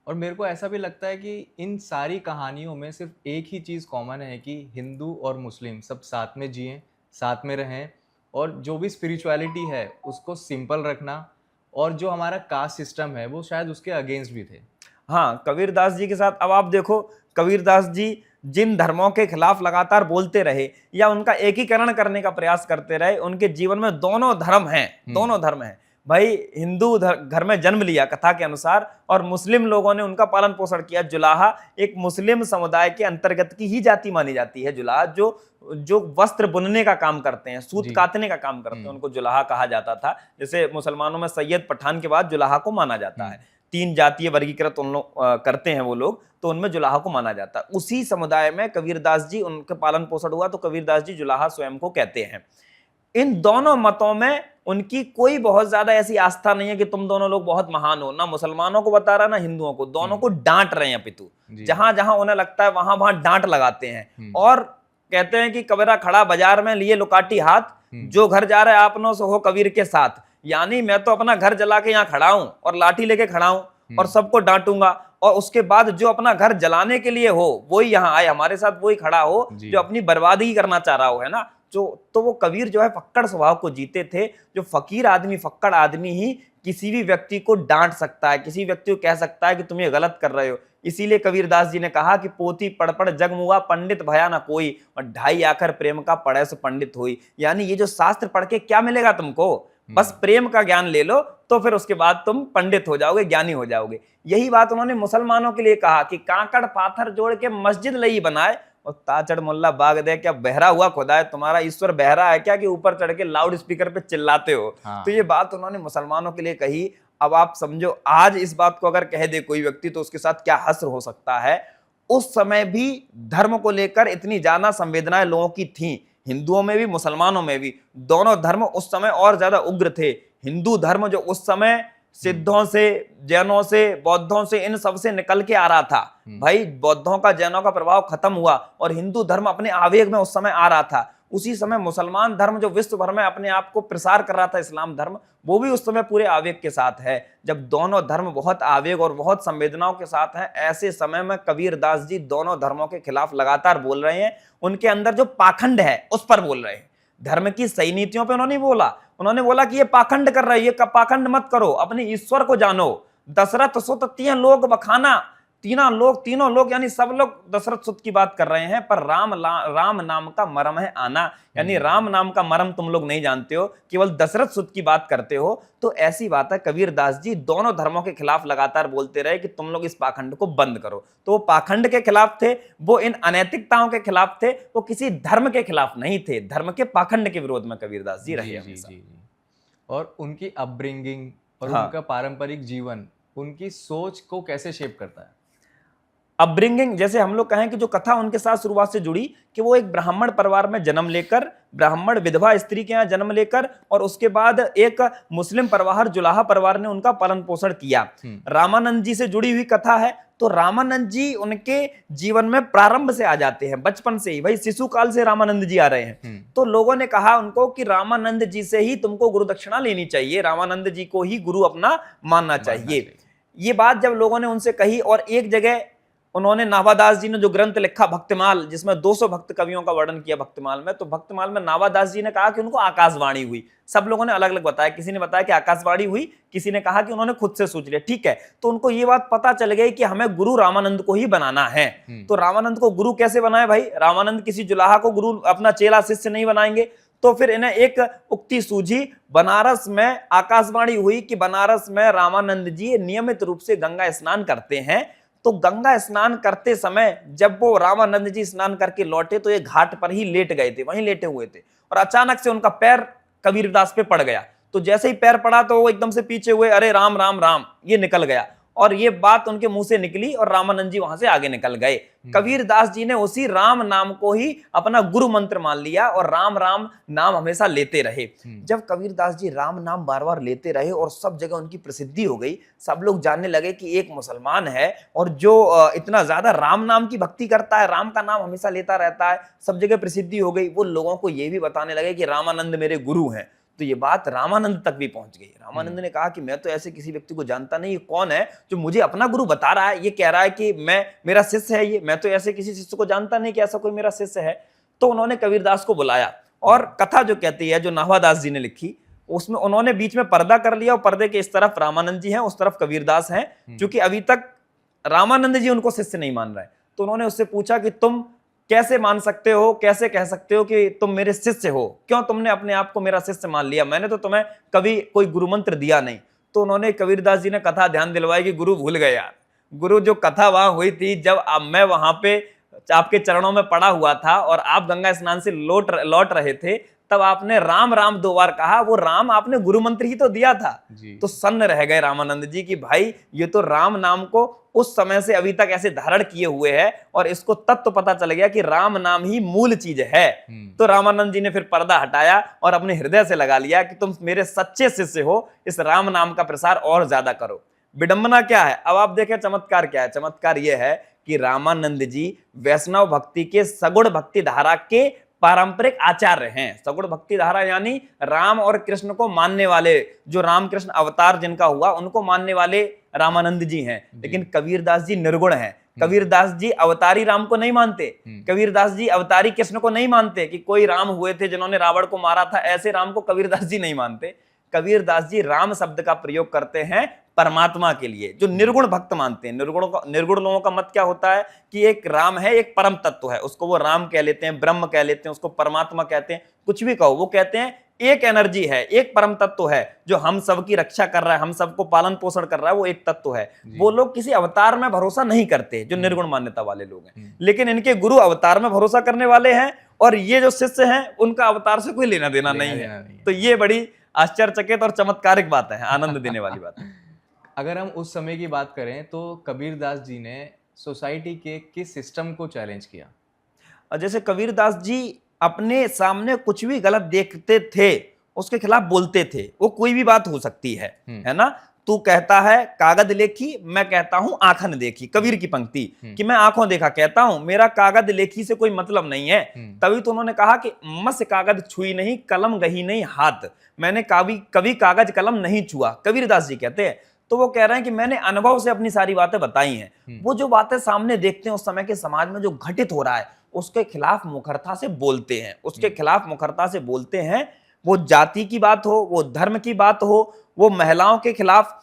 और मेरे को ऐसा भी लगता है कि इन सारी कहानियों में सिर्फ एक ही चीज़ कॉमन है कि हिंदू और मुस्लिम सब साथ में जिएं, साथ में रहें, और जो भी स्पिरिचुअलिटी है उसको सिंपल रखना, और जो हमारा कास्ट सिस्टम है वो शायद उसके अगेंस्ट भी थे। हाँ, कबीरदास जी के साथ अब आप देखो, कबीरदास जी जिन धर्मों के खिलाफ लगातार बोलते रहे या उनका एकीकरण करने का प्रयास करते रहे, उनके जीवन में दोनों धर्म हैं, हुँ। दोनों धर्म हैं। भाई हिंदू घर में जन्म लिया कथा के अनुसार, और मुस्लिम लोगों ने उनका पालन पोषण किया। जुलाहा एक मुस्लिम समुदाय के अंतर्गत की ही जाति मानी जाती है। जुलाहा जो जो वस्त्र बुनने का काम करते हैं, सूत जी। कातने का काम करते हैं, उनको जुलाहा कहा जाता था। जैसे मुसलमानों में सैयद पठान के बाद जुलाहा को माना जाता है। 3 जातीय वर्गीकृत उन लोग करते हैं वो लोग, तो उनमें जुलाहा को माना जाता है। उसी समुदाय में कबीरदास जी, उनके पालन पोषण हुआ, तो कबीरदास जी जुलाहा स्वयं को कहते हैं। इन दोनों मतों में उनकी कोई बहुत ज्यादा ऐसी आस्था नहीं है कि तुम दोनों लोग बहुत महान हो, ना मुसलमानों को बता रहा ना हिंदुओं को, दोनों को डांट रहे हैं पितु। जहां जहां उन्हें लगता है वहां वहां डांट लगाते हैं, और कहते हैं कि कबीरा खड़ा बाजार में लिए लुकाटी हाथ, जो घर जा रहे आपनों से हो कबीर के साथ। यानी मैं तो अपना घर जला के यहाँ खड़ा हूं और लाठी लेके खड़ा हूं और सबको डांटूंगा, और उसके बाद जो अपना घर जलाने के लिए हो वही यहाँ आए हमारे साथ, वही खड़ा हो जो अपनी बर्बादी करना चाह रहा हो, है ना। जो तो वो कबीर जो है फक्कड़ स्वभाव को जीते थे। जो फकीर आदमी, फक्कड़ आदमी ही किसी भी व्यक्ति को डांट सकता है, किसी व्यक्ति को कह सकता है कि तुम ये गलत कर रहे हो। इसीलिए कबीरदास जी ने कहा कि पोथी पढ़ पढ़ जग मुआ, पंडित भया ना कोई, और ढाई आखर प्रेम का पढ़े सो पंडित हुई। यानी ये जो शास्त्र पढ़ के क्या मिलेगा तुमको, बस प्रेम का ज्ञान ले लो, तो फिर उसके बाद तुम पंडित हो जाओगे, ज्ञानी हो जाओगे। यही बात उन्होंने मुसलमानों के लिए कहा कि कांकड़ पाथर जोड़ के मस्जिद लई बनाए, और ताचड़ मुल्ला बाग दे, क्या बहरा हुआ खुदा है तुम्हारा ईश्वर बहरा है क्या कि ऊपर चढ़ के लाउड स्पीकर पे चिल्लाते हो। तो ये बात उन्होंने मुसलमानों के लिए कही। अब आप समझो, आज इस बात को अगर कह दे कोई व्यक्ति तो उसके साथ क्या हश्र हो सकता है। उस समय भी धर्म को लेकर इतनी ज्यादा संवेदनाएं लोगों की थी, हिंदुओं में भी मुसलमानों में भी। दोनों धर्म उस समय और ज्यादा उग्र थे। हिंदू धर्म जो उस समय सिद्धों से, जैनों से, बौद्धों से, इन सब से निकल के आ रहा था। भाई बौद्धों का, जैनों का प्रभाव खत्म हुआ और हिंदू धर्म अपने आवेग में उस समय आ रहा था। उसी समय मुसलमान धर्म जो विश्व भर में अपने आप को प्रसार कर रहा था, इस्लाम धर्म, वो भी उस समय पूरे आवेग के साथ है। जब दोनों धर्म बहुत आवेग और बहुत संवेदनाओं के साथ हैं, ऐसे समय में कबीरदास जी दोनों धर्मों के खिलाफ लगातार बोल रहे हैं। उनके अंदर जो पाखंड है उस पर बोल रहे हैं। धर्म की सही नीतियों पे उन्होंने बोला, उन्होंने बोला कि ये पाखंड कर रहे, ये पाखंड मत करो, अपने ईश्वर को जानो। दशरथ सुत तिय लोग बखाना, तीनों लोग यानी सब लोग दशरथ सुत की बात कर रहे हैं, पर राम नाम का मर्म है आना। यानी राम नाम का मर्म तुम लोग नहीं जानते हो, केवल दशरथ सुत की बात करते हो। तो ऐसी बात है, कबीरदास जी दोनों धर्मों के खिलाफ लगातार बोलते रहे कि तुम लोग इस पाखंड को बंद करो। तो वो पाखंड के खिलाफ थे, वो इन अनैतिकताओं के खिलाफ थे, वो किसी धर्म के खिलाफ नहीं थे। धर्म के पाखंड के विरोध में कबीरदास जी रहे हमेशा। और उनकी अपब्रिंगिंग और उनका पारंपरिक जीवन उनकी सोच को कैसे शेप करता है? अपब्रिंगिंग, जैसे हम लोग कहें कि जो कथा उनके साथ शुरुआत से जुड़ी कि वो एक ब्राह्मण परिवार में जन्म लेकर, ब्राह्मण विधवा स्त्री के यहाँ जन्म लेकर, और उसके बाद एक मुस्लिम परिवार जुलाहा परिवार ने उनका पालन पोषण किया। रामानंद जी से जुड़ी हुई कथा है। तो रामानंद जी उनके जीवन में प्रारंभ से आ जाते हैं, बचपन से ही, भाई शिशु काल से रामानंद जी आ रहे हैं। तो लोगों ने कहा उनको कि रामानंद जी से ही तुमको गुरु दक्षिणा लेनी चाहिए, रामानंद जी को ही गुरु अपना मानना चाहिए। ये बात जब लोगों ने उनसे कही, और एक जगह उन्होंने, नाभादास जी ने जो ग्रंथ लिखा भक्तिमाल, जिसमें 200 भक्त कवियों का वर्णन किया भक्तिमाल में, तो भक्तिमाल में नाभादास जी ने कहा कि उनको आकाशवाणी हुई। सब लोगों ने अलग अलग बताया, किसी ने बताया कि आकाशवाणी हुई, किसी ने कहा कि उन्होंने खुद से सोच लिया। ठीक है, तो उनको ये बात पता चल गई कि हमें गुरु रामानंद को ही बनाना है। तो रामानंद को गुरु कैसे बनाए भाई? रामानंद किसी जुलाहा को गुरु, अपना चेला शिष्य नहीं बनाएंगे। तो फिर इन्हें एक उक्ति सूझी, बनारस में आकाशवाणी हुई कि बनारस में रामानंद जी नियमित रूप से गंगा स्नान करते हैं। तो गंगा स्नान करते समय जब वो रामानंद जी स्नान करके लौटे तो ये घाट पर ही लेट गए थे, वहीं लेटे हुए थे, और अचानक से उनका पैर कबीरदास पे पड़ गया। तो जैसे ही पैर पड़ा तो वो एकदम से पीछे हुए, अरे राम राम राम, ये निकल गया, और ये बात उनके मुंह से निकली और रामानंद जी वहां से आगे निकल गए। कबीरदास जी ने उसी राम नाम को ही अपना गुरु मंत्र मान लिया और राम राम नाम हमेशा लेते रहे। जब कबीरदास जी राम नाम बार बार लेते रहे और सब जगह उनकी प्रसिद्धि हो गई, सब लोग जानने लगे कि एक मुसलमान है और जो इतना ज्यादा राम नाम की भक्ति करता है, राम का नाम हमेशा लेता रहता है, सब जगह प्रसिद्धि हो गई। वो लोगों को ये भी बताने लगे कि रामानंद मेरे गुरु हैं। तो ये बात रामानंद तक भी पहुंच गई। रामानंद ने कहा कि मैं तो ऐसे किसी व्यक्ति को जानता नहीं, ये कौन है जो मुझे अपना गुरु बता रहा है, ये कह रहा है कि मैं मेरा शिष्य है, ये मैं तो ऐसे किसी शिष्य को जानता नहीं कि ऐसा कोई मेरा शिष्य है। तो उन्होंने कबीरदास को बुलाया और कथा जो कहती है, जो नाभादास जी ने लिखी, उसमें उन्होंने बीच में पर्दा कर लिया और पर्दे के इस तरफ रामानंद जी हैं, उस तरफ कबीरदास हैं, क्योंकि अभी तक रामानंद जी उनको शिष्य नहीं मान रहे। तो उन्होंने उससे पूछा कि तुम कैसे मान सकते हो, कैसे कह सकते हो कि तुम मेरे शिष्य हो, क्यों तुमने अपने आप को मेरा शिष्य मान लिया, मैंने तो तुम्हें कभी कोई गुरु मंत्र दिया नहीं। तो उन्होंने कबीरदास जी ने कथा ध्यान दिलवाई कि गुरु भूल गए यार, गुरु जो कथा वहां हुई थी, जब मैं वहां पे आपके चरणों में पड़ा हुआ था और आप गंगा स्नान से लौट रहे थे, तब आपने राम राम 2 बार कहा, वो राम आपने गुरु मंत्र ही तो दिया था। तो सन्न रह गए रामानंद जी कि भाई ये तो राम नाम को उस समय से अभी तक ऐसे धारण किए हुए है और इसको तत्व पता चल गया कि राम नाम ही मूल चीज है। तो रामानंद जी ने फिर पर्दा हटाया और अपने हृदय से लगा लिया कि तुम मेरे सच्चे शिष्य हो, इस राम नाम का प्रसार और ज्यादा करो। विडंबना क्या है, अब आप देखें चमत्कार क्या है। चमत्कार यह है कि रामानंद जी वैष्णव भक्ति के सगुण भक्ति धारा के पारंपरिक आचार्य हैं। सगुण भक्ति धारा यानी राम और कृष्ण को मानने वाले, जो रामकृष्ण अवतार जिनका हुआ उनको मानने वाले रामानंद जी हैं। लेकिन कबीरदास जी निर्गुण हैं। कबीरदास जी अवतारी राम को नहीं मानते, कबीरदास जी अवतारी कृष्ण को नहीं मानते कि कोई राम हुए थे जिन्होंने रावण को मारा था, ऐसे राम को कबीरदास जी नहीं मानते। कबीरदास जी राम शब्द का प्रयोग करते हैं परमात्मा के लिए, जो निर्गुण भक्त मानते हैं। निर्गुण लोगों का मत क्या होता है कि एक राम है, एक परम तत्व है, उसको वो राम कह लेते हैं, ब्रह्म कह लेते हैं, उसको परमात्मा कहते हैं, कुछ भी कहो, वो कहते हैं एक एनर्जी है, एक परम तत्व है जो हम सबकी रक्षा कर रहा है, हम सबको पालन पोषण कर रहा है, वो एक तत्व है। वो लोग किसी अवतार में भरोसा नहीं करते, जो निर्गुण मान्यता वाले लोग हैं। लेकिन इनके गुरु अवतार में भरोसा करने वाले हैं और ये जो शिष्य हैं उनका अवतार से कोई लेना देना नहीं है। तो ये बड़ी आश्चर्यचकित और चमत्कारिक बात है, आनंद देने वाली बात है। अगर हम उस समय की बात करें तो कबीरदास जी ने सोसाइटी के किस सिस्टम को चैलेंज किया? जैसे कबीरदास जी अपने सामने कुछ भी गलत देखते थे उसके खिलाफ बोलते थे। वो कोई भी बात हो सकती है ना। तू कहता है कागज लेखी, मैं कहता हूं आंखन देखी। कबीर की पंक्ति कि मैं आंखों देखा कहता हूं, मेरा कागज लेखी से कोई मतलब नहीं है। तभी तो उन्होंने कहा कि मस कागज छुई नहीं, कलम गही नहीं हाथ। मैंने कभी कागज कलम नहीं छुआ, कबीरदास जी कहते हैं। तो वो कह रहे हैं कि मैंने अनुभव से अपनी सारी बातें बताई हैं। वो जो बातें सामने देखते हैं उस समय के समाज में जो घटित हो रहा है उसके खिलाफ मुखरता से बोलते हैं, उसके खिलाफ मुखरता से बोलते हैं। वो जाति की बात हो, वो धर्म की बात हो, वो महिलाओं के खिलाफ।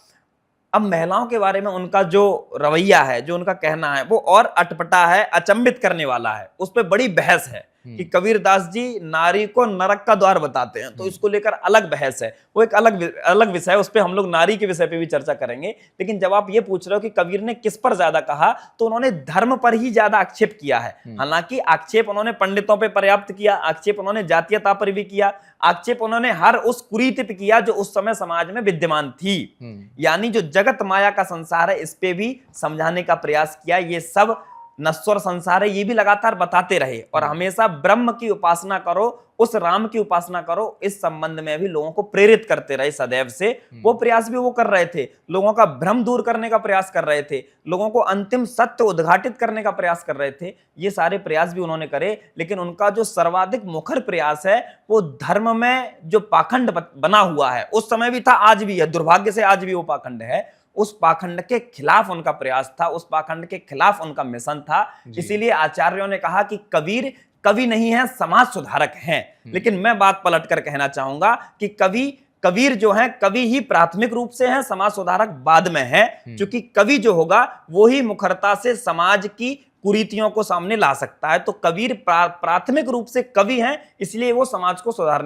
अब महिलाओं के बारे में उनका जो रवैया है, जो उनका कहना है, वो और अटपटा है, अचंभित करने वाला है। उस पर बड़ी बहस है कि कबीरदास जी नारी को नरक का द्वार बताते हैं, तो इसको लेकर अलग बहस है। वो एक अलग विषय है, उस पर हम लोग नारी के विषय पे भी चर्चा करेंगे। लेकिन जब आप ये पूछ रहे हो कि कबीर ने किस पर ज्यादा कहा, तो उन्होंने धर्म पर ही ज्यादा आक्षेप किया है। हालांकि आक्षेप उन्होंने पंडितों पर पर्याप्त किया, आक्षेप उन्होंने जातीयता पर भी किया, आक्षेप उन्होंने हर उस कुरीति पे किया जो उस समय समाज में विद्यमान थी। यानी जो जगत माया का संसार है इस पे भी समझाने का प्रयास किया। ये सब नश्वर संसार है ये भी लगातार बताते रहे और हमेशा ब्रह्म की उपासना करो, उस राम की उपासना करो, इस संबंध में भी लोगों को प्रेरित करते रहे सदैव से। वो प्रयास भी वो कर रहे थे, लोगों का भ्रम दूर करने का प्रयास कर रहे थे, लोगों को अंतिम सत्य उद्घाटित करने का प्रयास कर रहे थे। ये सारे प्रयास भी उन्होंने करे। लेकिन उनका जो सर्वाधिक मुखर प्रयास है वो धर्म में जो पाखंड बना हुआ है, उस समय भी था, आज भी है, दुर्भाग्य से आज भी वो पाखंड है। उस पाखंड के खिलाफ उनका प्रयास था, उस पाखंड के खिलाफ उनका मिशन था। इसीलिए आचार्यों ने कहा कि कबीर कवि नहीं है, समाज सुधारक हैं। लेकिन मैं बात पलट कर कहना चाहूंगा कि कबीर जो है कवि ही प्राथमिक रूप से हैं, समाज सुधारक बाद में है। क्योंकि कवि जो होगा वो ही मुखरता से समाज की कुरीतियों को सामने ला सकता है। तो कबीर प्राथमिक रूप से कवि हैं, इसलिए वो समाज को सुधारने